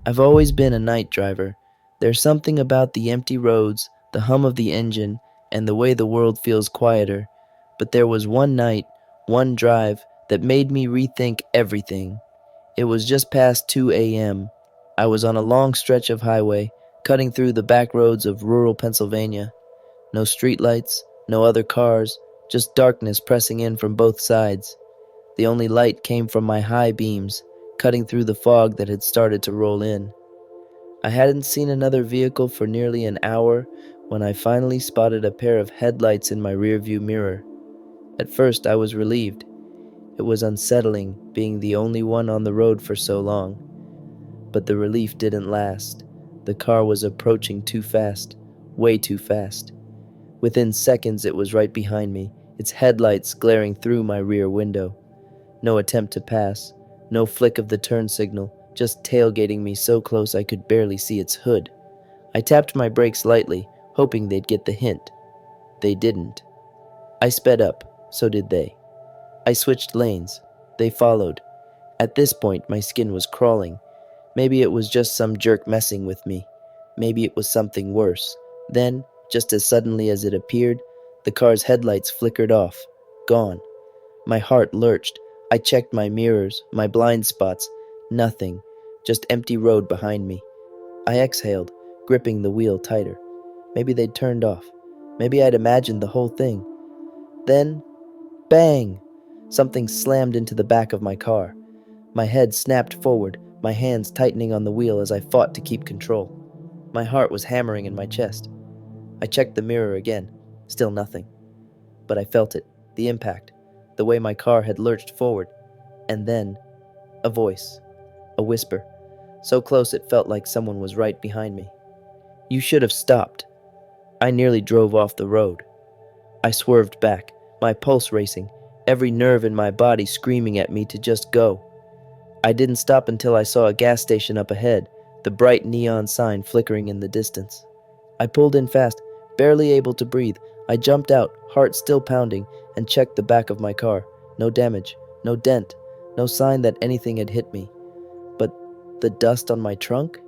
I've always been a night driver. There's something about the empty roads, the hum of the engine, and the way the world feels quieter. But there was one night, one drive, that made me rethink everything. It was just past 2 a.m. I was on a long stretch of highway, cutting through the back roads of rural Pennsylvania. No streetlights, no other cars, just darkness pressing in from both sides. The only light came from my high beams, cutting through the fog that had started to roll in. I hadn't seen another vehicle for nearly an hour when I finally spotted a pair of headlights in my rearview mirror. At first, I was relieved. It was unsettling being the only one on the road for so long. But the relief didn't last. The car was approaching too fast, way too fast. Within seconds, it was right behind me, its headlights glaring through my rear window. No attempt to pass, no flick of the turn signal, just tailgating me so close I could barely see its hood. I tapped my brakes lightly, hoping they'd get the hint. They didn't. I sped up, so did they. I switched lanes. They followed. At this point, my skin was crawling. Maybe it was just some jerk messing with me. Maybe it was something worse. Then, just as suddenly as it appeared, the car's headlights flickered off. Gone. My heart lurched. I checked my mirrors, my blind spots. Nothing. Just empty road behind me. I exhaled, gripping the wheel tighter. Maybe they'd turned off. Maybe I'd imagined the whole thing. Then, bang! Something slammed into the back of my car. My head snapped forward, my hands tightening on the wheel as I fought to keep control. My heart was hammering in my chest. I checked the mirror again. Still nothing. But I felt it, the impact, the way my car had lurched forward. And then, a voice, a whisper, so close it felt like someone was right behind me. "You should have stopped." I nearly drove off the road. I swerved back, my pulse racing, every nerve in my body screaming at me to just go. I didn't stop until I saw a gas station up ahead, the bright neon sign flickering in the distance. I pulled in fast, barely able to breathe. I jumped out, heart still pounding, and checked the back of my car. No damage, no dent, no sign that anything had hit me. But the dust on my trunk?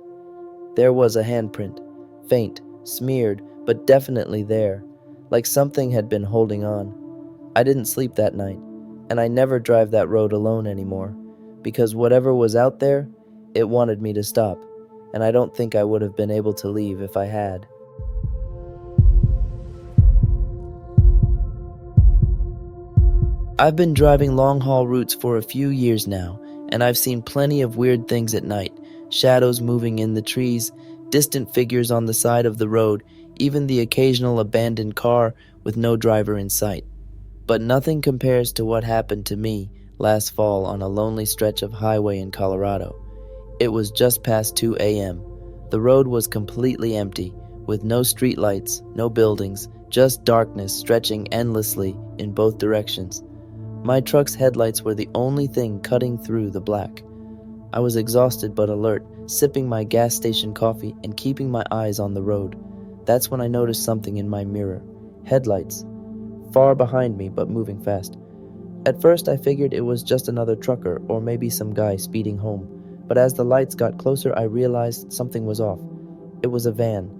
There was a handprint, faint, smeared, but definitely there, like something had been holding on. I didn't sleep that night, and I never drive that road alone anymore, because whatever was out there, it wanted me to stop, and I don't think I would have been able to leave if I had. I've been driving long-haul routes for a few years now, and I've seen plenty of weird things at night, shadows moving in the trees, distant figures on the side of the road, even the occasional abandoned car with no driver in sight. But nothing compares to what happened to me last fall on a lonely stretch of highway in Colorado. It was just past 2 a.m. The road was completely empty, with no streetlights, no buildings, just darkness stretching endlessly in both directions. My truck's headlights were the only thing cutting through the black. I was exhausted but alert, sipping my gas station coffee and keeping my eyes on the road. That's when I noticed something in my mirror. Headlights. Far behind me, but moving fast. At first, I figured it was just another trucker or maybe some guy speeding home. But as the lights got closer, I realized something was off. It was a van.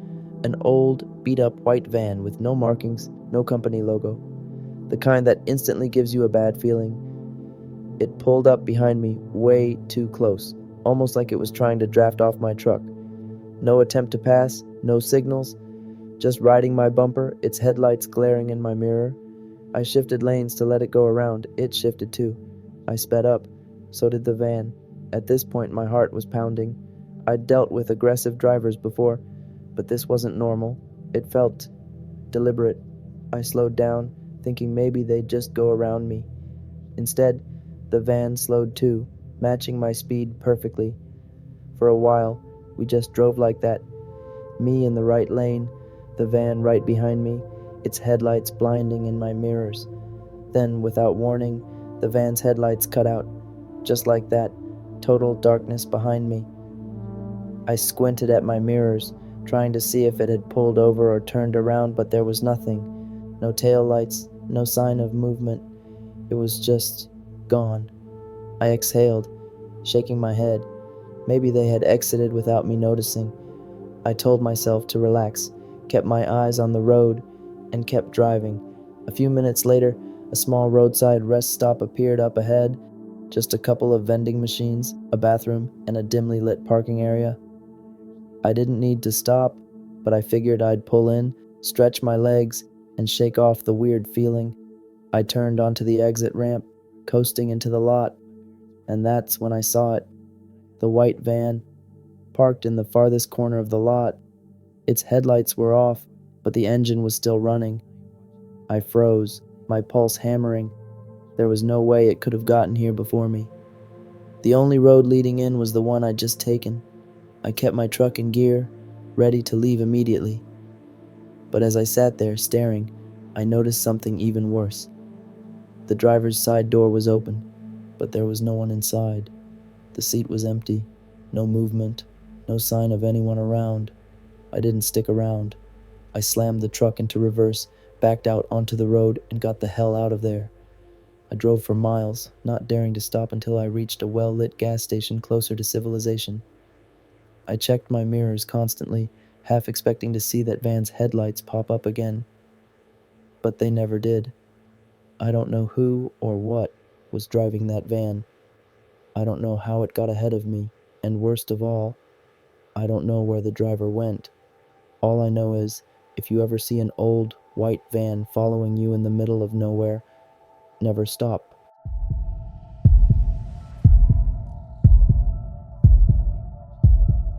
An old, beat-up white van with no markings, no company logo. The kind that instantly gives you a bad feeling. It pulled up behind me way too close, almost like it was trying to draft off my truck. No attempt to pass, no signals, just riding my bumper, its headlights glaring in my mirror. I shifted lanes to let it go around. It shifted too. I sped up. So did the van. At this point, my heart was pounding. I'd dealt with aggressive drivers before, but this wasn't normal. It felt deliberate. I slowed down, thinking maybe they'd just go around me. Instead, the van slowed too, matching my speed perfectly. For a while, we just drove like that. Me in the right lane, the van right behind me, its headlights blinding in my mirrors. Then, without warning, the van's headlights cut out. Just like that, total darkness behind me. I squinted at my mirrors, trying to see if it had pulled over or turned around, but there was nothing. No tail lights, no sign of movement. It was just gone. I exhaled, shaking my head. Maybe they had exited without me noticing. I told myself to relax, kept my eyes on the road, and kept driving. A few minutes later, a small roadside rest stop appeared up ahead. Just a couple of vending machines, a bathroom, and a dimly lit parking area. I didn't need to stop, but I figured I'd pull in, stretch my legs, and shake off the weird feeling. I turned onto the exit ramp, coasting into the lot, and that's when I saw it. The white van, parked in the farthest corner of the lot. Its headlights were off, but the engine was still running. I froze, my pulse hammering. There was no way it could have gotten here before me. The only road leading in was the one I'd just taken. I kept my truck in gear, ready to leave immediately. But as I sat there staring, I noticed something even worse. The driver's side door was open, but there was no one inside. The seat was empty, no movement, no sign of anyone around. I didn't stick around. I slammed the truck into reverse, backed out onto the road, and got the hell out of there. I drove for miles, not daring to stop until I reached a well-lit gas station closer to civilization. I checked my mirrors constantly, half expecting to see that van's headlights pop up again. But they never did. I don't know who or what was driving that van. I don't know how it got ahead of me, and worst of all, I don't know where the driver went. All I know is, if you ever see an old, white van following you in the middle of nowhere, never stop.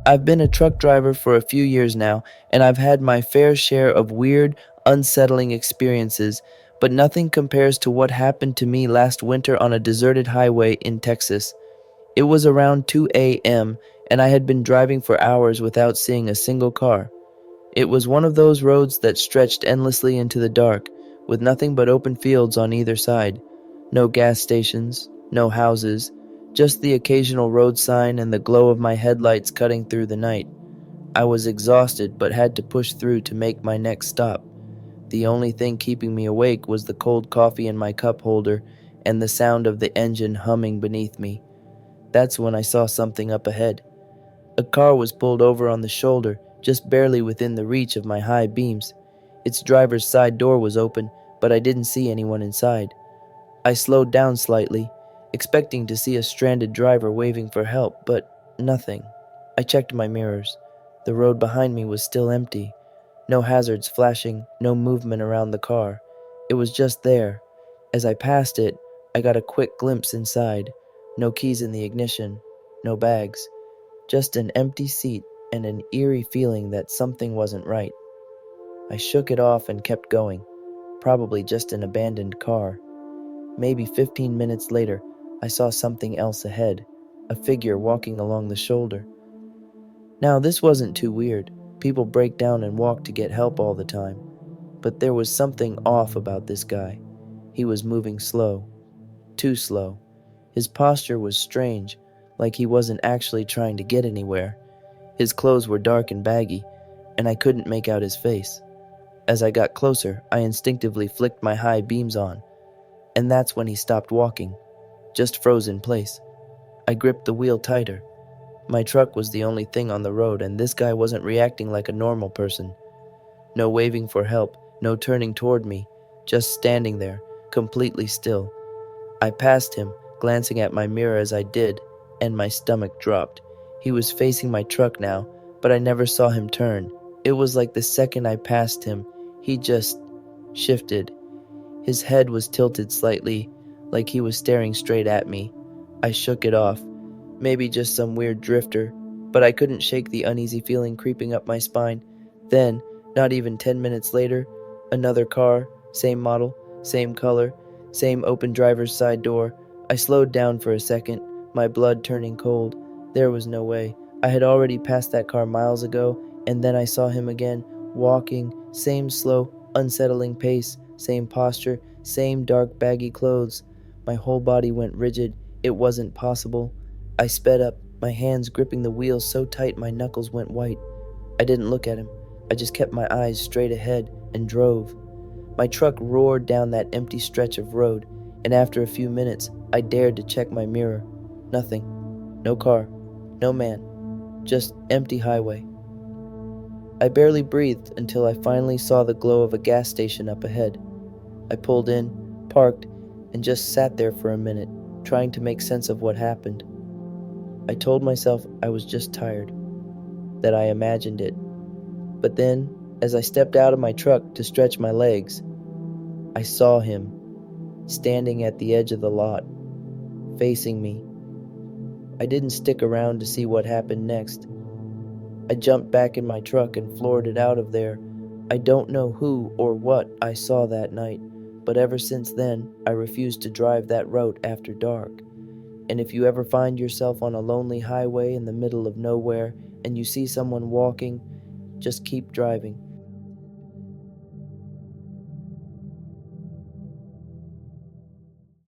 I've been a truck driver for a few years now, and I've had my fair share of weird, unsettling experiences, but nothing compares to what happened to me last winter on a deserted highway in Texas. It was around 2 a.m., and I had been driving for hours without seeing a single car. It was one of those roads that stretched endlessly into the dark, with nothing but open fields on either side. No gas stations, no houses, just the occasional road sign and the glow of my headlights cutting through the night. I was exhausted but had to push through to make my next stop. The only thing keeping me awake was the cold coffee in my cup holder and the sound of the engine humming beneath me. That's when I saw something up ahead. A car was pulled over on the shoulder, just barely within the reach of my high beams. Its driver's side door was open, but I didn't see anyone inside. I slowed down slightly, expecting to see a stranded driver waving for help, but nothing. I checked my mirrors. The road behind me was still empty. No hazards flashing, no movement around the car. It was just there. As I passed it, I got a quick glimpse inside. No keys in the ignition, no bags. Just an empty seat and an eerie feeling that something wasn't right. I shook it off and kept going. Probably just an abandoned car. Maybe 15 minutes later, I saw something else ahead. A figure walking along the shoulder. Now, this wasn't too weird. People break down and walk to get help all the time. But there was something off about this guy. He was moving slow. Too slow. His posture was strange, like he wasn't actually trying to get anywhere. His clothes were dark and baggy, and I couldn't make out his face. As I got closer, I instinctively flicked my high beams on, and that's when he stopped walking, just froze in place. I gripped the wheel tighter. My truck was the only thing on the road, and this guy wasn't reacting like a normal person. No waving for help, no turning toward me, just standing there, completely still. I passed him, glancing at my mirror as I did, and my stomach dropped. He was facing my truck now, but I never saw him turn. It was like the second I passed him, he just shifted. His head was tilted slightly, like he was staring straight at me. I shook it off. Maybe just some weird drifter, but I couldn't shake the uneasy feeling creeping up my spine. Then, not even 10 minutes later, another car, same model, same color, same open driver's side door. I slowed down for a second, my blood turning cold. There was no way. I had already passed that car miles ago, and then I saw him again, walking, same slow, unsettling pace, same posture, same dark, baggy clothes. My whole body went rigid. It wasn't possible. I sped up, my hands gripping the wheel so tight my knuckles went white. I didn't look at him. I just kept my eyes straight ahead and drove. My truck roared down that empty stretch of road, and after a few minutes, I dared to check my mirror. Nothing. No car. No man, just empty highway. I barely breathed until I finally saw the glow of a gas station up ahead. I pulled in, parked, and just sat there for a minute, trying to make sense of what happened. I told myself I was just tired, that I imagined it. But then, as I stepped out of my truck to stretch my legs, I saw him, standing at the edge of the lot, facing me. I didn't stick around to see what happened next. I jumped back in my truck and floored it out of there. I don't know who or what I saw that night, but ever since then, I refuse to drive that route after dark. And if you ever find yourself on a lonely highway in the middle of nowhere and you see someone walking, just keep driving.